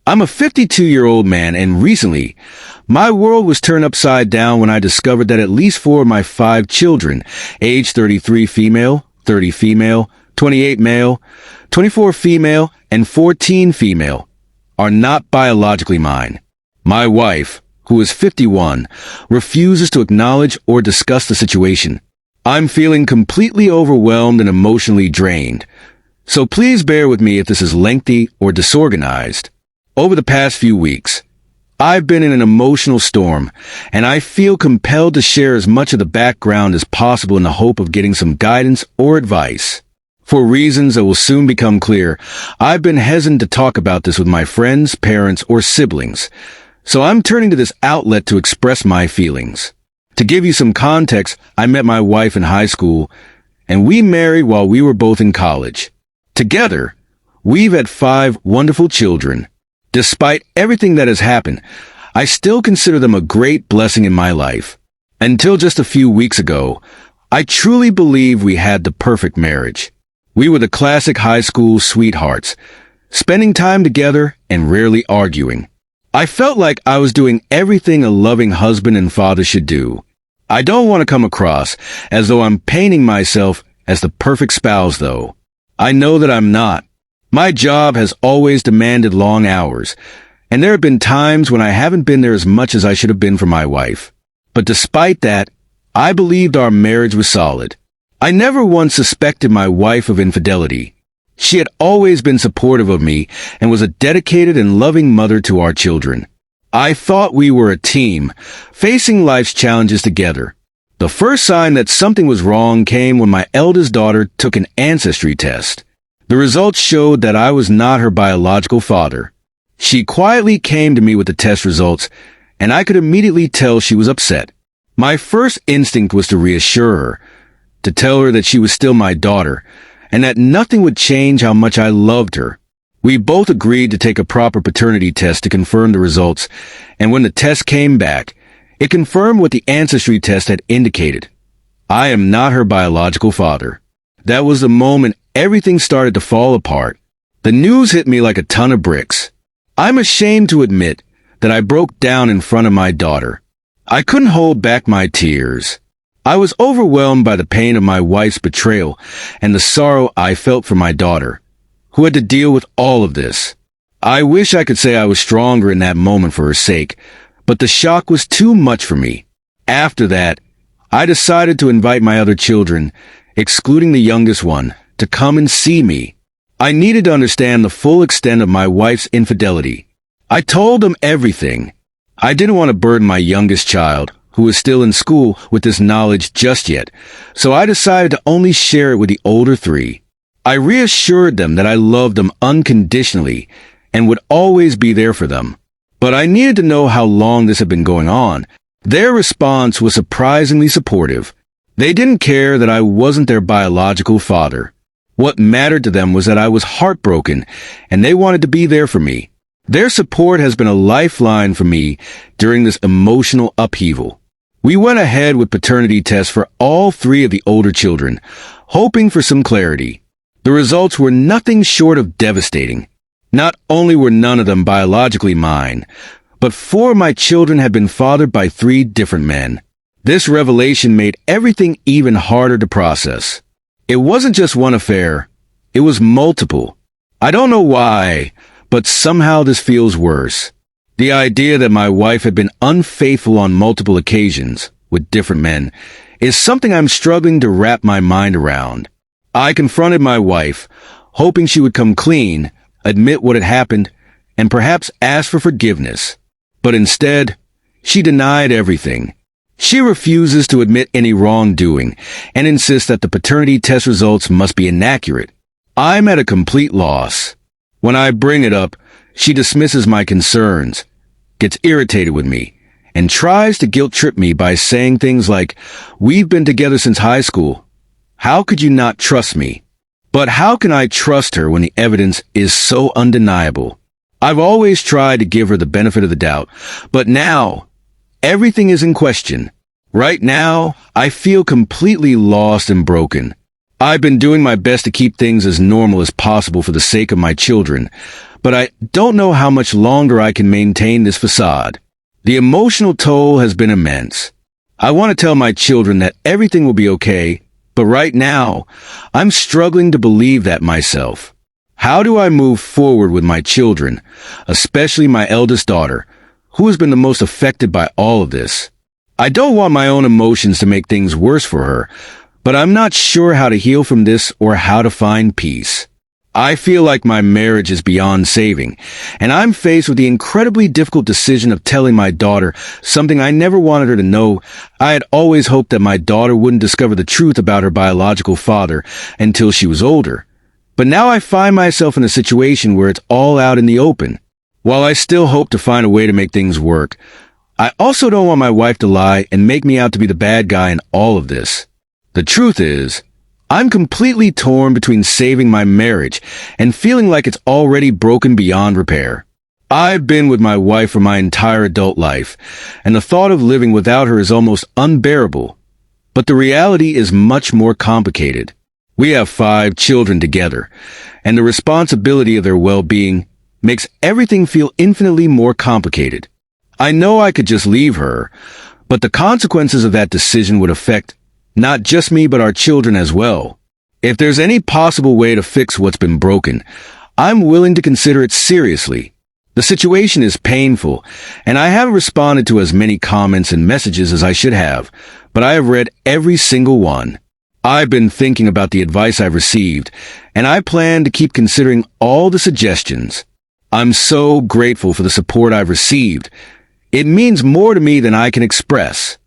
I'm a 52-year-old man, and recently, my world was turned upside down when I discovered that at least 4 of my 5 children, age 33 female, 30 female, 28 male, 24 female, and 14 female, are not biologically mine. My wife, who is 51, refuses to acknowledge or discuss the situation. I'm feeling completely overwhelmed and emotionally drained, so please bear with me if this is lengthy or disorganized. Over the past few weeks, I've been in an emotional storm, and I feel compelled to share as much of the background as possible in the hope of getting some guidance or advice. For reasons that will soon become clear, I've been hesitant to talk about this with my friends, parents, or siblings, so I'm turning to this outlet to express my feelings. To give you some context, I met my wife in high school, and we married while we were both in college. Together, we've had 5 wonderful children. Despite everything that has happened, I still consider them a great blessing in my life. Until just a few weeks ago, I truly believed we had the perfect marriage. We were the classic high school sweethearts, spending time together and rarely arguing. I felt like I was doing everything a loving husband and father should do. I don't want to come across as though I'm painting myself as the perfect spouse, though. I know that I'm not. My job has always demanded long hours, and there have been times when I haven't been there as much as I should have been for my wife. But despite that, I believed our marriage was solid. I never once suspected my wife of infidelity. She had always been supportive of me and was a dedicated and loving mother to our children. I thought we were a team, facing life's challenges together. The first sign that something was wrong came when my eldest daughter took an ancestry test. The results showed that I was not her biological father. She quietly came to me with the test results, and I could immediately tell she was upset. My first instinct was to reassure her, to tell her that she was still my daughter, and that nothing would change how much I loved her. We both agreed to take a proper paternity test to confirm the results, and when the test came back, it confirmed what the ancestry test had indicated. I am not her biological father. That was the moment everything started to fall apart. The news hit me like a ton of bricks. I'm ashamed to admit that I broke down in front of my daughter. I couldn't hold back my tears. I was overwhelmed by the pain of my wife's betrayal and the sorrow I felt for my daughter, who had to deal with all of this. I wish I could say I was stronger in that moment for her sake, but the shock was too much for me. After that, I decided to invite my other children, excluding the youngest one, to come and see me. I needed to understand the full extent of my wife's infidelity. I told them everything. I didn't want to burden my youngest child, who was still in school, with this knowledge just yet, so I decided to only share it with the older 3. I reassured them that I loved them unconditionally and would always be there for them. But I needed to know how long this had been going on. Their response was surprisingly supportive. They didn't care that I wasn't their biological father. What mattered to them was that I was heartbroken, and they wanted to be there for me. Their support has been a lifeline for me during this emotional upheaval. We went ahead with paternity tests for all 3 of the older children, hoping for some clarity. The results were nothing short of devastating. Not only were none of them biologically mine, but 4 of my children had been fathered by 3 different men. This revelation made everything even harder to process. It wasn't just one affair, it was multiple. I don't know why, but somehow this feels worse. The idea that my wife had been unfaithful on multiple occasions with different men is something I'm struggling to wrap my mind around. I confronted my wife, hoping she would come clean, admit what had happened, and perhaps ask for forgiveness. But instead, she denied everything. She refuses to admit any wrongdoing and insists that the paternity test results must be inaccurate. I'm at a complete loss. When I bring it up, she dismisses my concerns, gets irritated with me, and tries to guilt-trip me by saying things like, "We've been together since high school. How could you not trust me?" But how can I trust her when the evidence is so undeniable? I've always tried to give her the benefit of the doubt, but now, everything is in question. Right now, I feel completely lost and broken. I've been doing my best to keep things as normal as possible for the sake of my children, but I don't know how much longer I can maintain this facade. The emotional toll has been immense. I want to tell my children that everything will be okay, but right now, I'm struggling to believe that myself. How do I move forward with my children, especially my eldest daughter, who has been the most affected by all of this? I don't want my own emotions to make things worse for her, but I'm not sure how to heal from this or how to find peace. I feel like my marriage is beyond saving, and I'm faced with the incredibly difficult decision of telling my daughter something I never wanted her to know. I had always hoped that my daughter wouldn't discover the truth about her biological father until she was older. But now I find myself in a situation where it's all out in the open. While I still hope to find a way to make things work, I also don't want my wife to lie and make me out to be the bad guy in all of this. The truth is, I'm completely torn between saving my marriage and feeling like it's already broken beyond repair. I've been with my wife for my entire adult life, and the thought of living without her is almost unbearable. But the reality is much more complicated. We have 5 children together, and the responsibility of their well-being makes everything feel infinitely more complicated. I know I could just leave her, but the consequences of that decision would affect not just me but our children as well. If there's any possible way to fix what's been broken, I'm willing to consider it seriously. The situation is painful, and I haven't responded to as many comments and messages as I should have, but I have read every single one. I've been thinking about the advice I've received, and I plan to keep considering all the suggestions. I'm so grateful for the support I've received. It means more to me than I can express.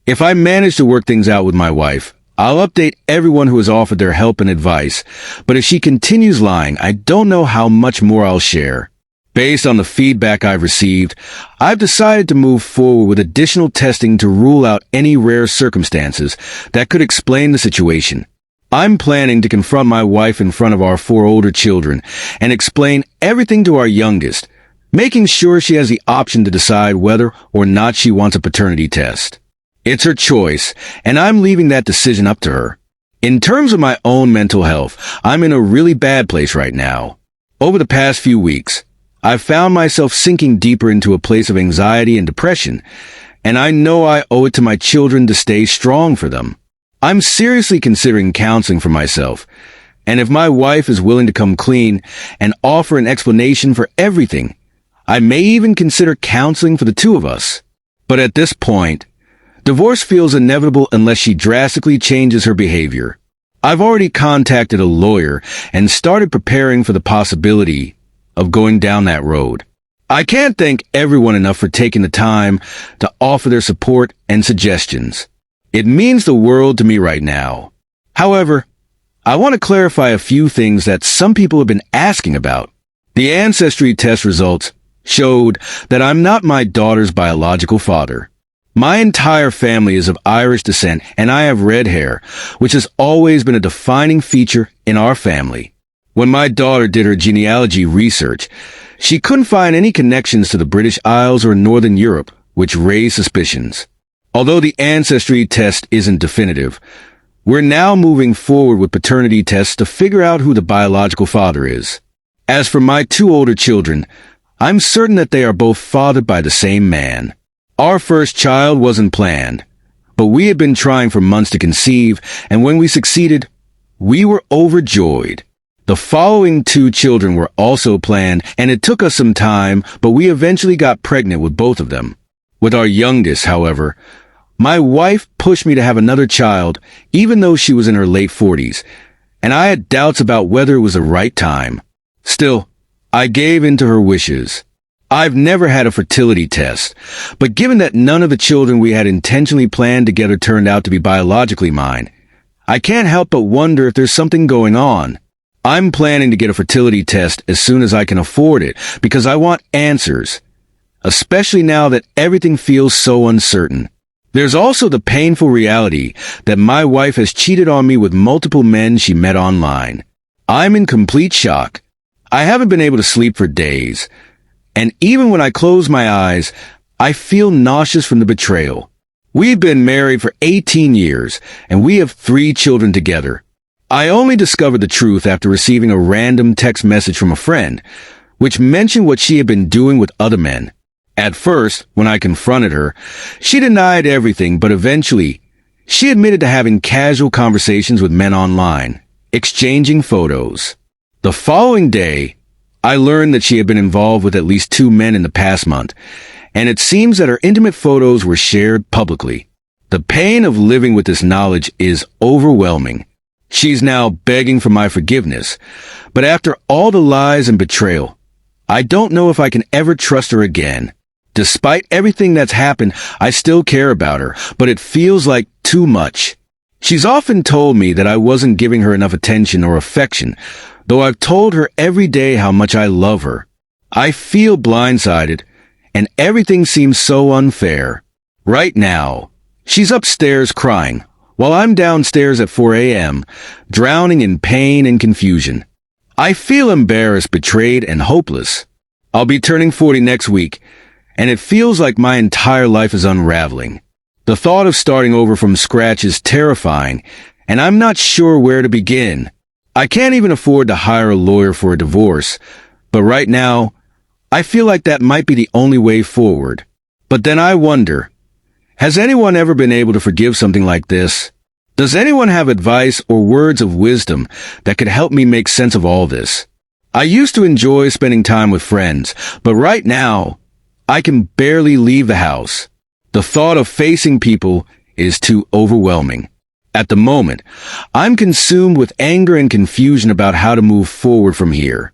If I manage to work things out with my wife, I'll update everyone who has offered their help and advice, but if she continues lying, I don't know how much more I'll share. Based on the feedback I've received, I've decided to move forward with additional testing to rule out any rare circumstances that could explain the situation. I'm planning to confront my wife in front of our 4 older children and explain everything to our youngest, making sure she has the option to decide whether or not she wants a paternity test. It's her choice, and I'm leaving that decision up to her. In terms of my own mental health, I'm in a really bad place right now. Over the past few weeks, I've found myself sinking deeper into a place of anxiety and depression, and I know I owe it to my children to stay strong for them. I'm seriously considering counseling for myself, and if my wife is willing to come clean and offer an explanation for everything, I may even consider counseling for the 2 of us. But at this point, divorce feels inevitable unless she drastically changes her behavior. I've already contacted a lawyer and started preparing for the possibility of going down that road. I can't thank everyone enough for taking the time to offer their support and suggestions. It means the world to me right now. However, I want to clarify a few things that some people have been asking about. The ancestry test results showed that I'm not my daughter's biological father. My entire family is of Irish descent, and I have red hair, which has always been a defining feature in our family. When my daughter did her genealogy research, she couldn't find any connections to the British Isles or Northern Europe, which raised suspicions. Although the ancestry test isn't definitive, we're now moving forward with paternity tests to figure out who the biological father is. As for my 2 older children, I'm certain that they are both fathered by the same man. Our first child wasn't planned, but we had been trying for months to conceive, and when we succeeded, we were overjoyed. The following 2 children were also planned, and it took us some time, but we eventually got pregnant with both of them. With our youngest, however, my wife pushed me to have another child, even though she was in her late 40s, and I had doubts about whether it was the right time. Still, I gave in to her wishes. I've never had a fertility test, but given that none of the children we had intentionally planned together turned out to be biologically mine, I can't help but wonder if there's something going on. I'm planning to get a fertility test as soon as I can afford it because I want answers, especially now that everything feels so uncertain. There's also the painful reality that my wife has cheated on me with multiple men she met online. I'm in complete shock. I haven't been able to sleep for days, and even when I close my eyes, I feel nauseous from the betrayal. We've been married for 18 years, and we have 3 children together. I only discovered the truth after receiving a random text message from a friend, which mentioned what she had been doing with other men. At first, when I confronted her, she denied everything, but eventually, she admitted to having casual conversations with men online, exchanging photos. The following day, I learned that she had been involved with at least 2 men in the past month, and it seems that her intimate photos were shared publicly. The pain of living with this knowledge is overwhelming. She's now begging for my forgiveness, but after all the lies and betrayal, I don't know if I can ever trust her again. Despite everything that's happened, I still care about her, but it feels like too much. She's often told me that I wasn't giving her enough attention or affection, though I've told her every day how much I love her. I feel blindsided, and everything seems so unfair. Right now, she's upstairs crying, while I'm downstairs at 4 a.m., drowning in pain and confusion. I feel embarrassed, betrayed, and hopeless. I'll be turning 40 next week, and it feels like my entire life is unraveling. The thought of starting over from scratch is terrifying, and I'm not sure where to begin. I can't even afford to hire a lawyer for a divorce, but right now, I feel like that might be the only way forward. But then I wonder, has anyone ever been able to forgive something like this? Does anyone have advice or words of wisdom that could help me make sense of all this? I used to enjoy spending time with friends, but right now, I can barely leave the house. The thought of facing people is too overwhelming. At the moment, I'm consumed with anger and confusion about how to move forward from here.